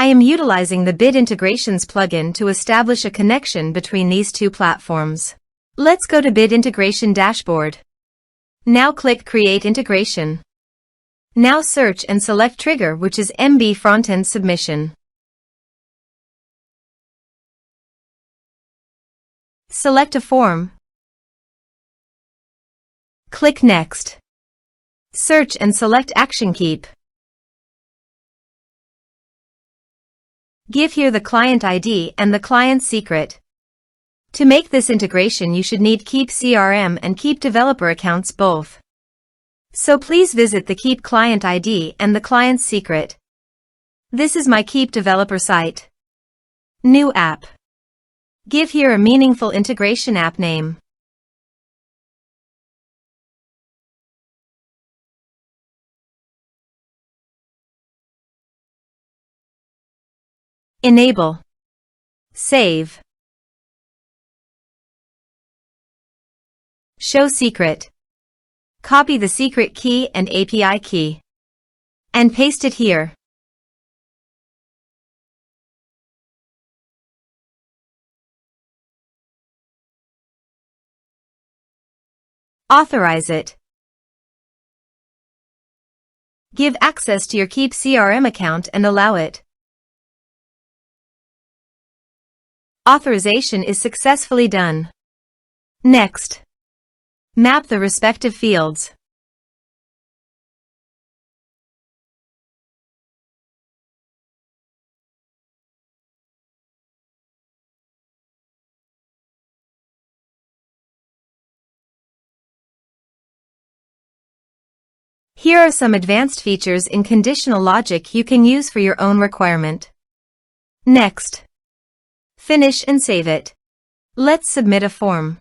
I am utilizing the Bit Integrations plugin to establish a connection between these two platforms. Let's go to Bit Integration Dashboard. Now click Create Integration. Now search and select trigger, which is MB Frontend Submission. Select a form. Click Next. Search and select Action Keap. Give here the client ID and the client secret. To make this integration, you should need Keap CRM and Keap developer accounts both. So please visit the Keap client ID and the client secret. This is my Keap developer site. New app. Give here a meaningful integration app name. Enable. Save. Show secret. Copy the secret key and API key. And paste it here. Authorize it. Give access to your Keap CRM account and allow it. Authorization is successfully done. Next. Map the respective fields. Here are some advanced features in conditional logic you can use for your own requirement. Next. Finish and save it. Let's submit a form.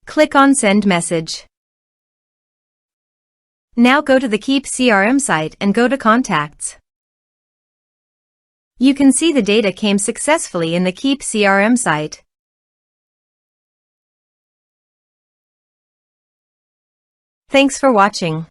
Click on Send Message. Now go to the Keap CRM site and go to Contacts. You can see the data came successfully in the Keap CRM site. Thanks for watching.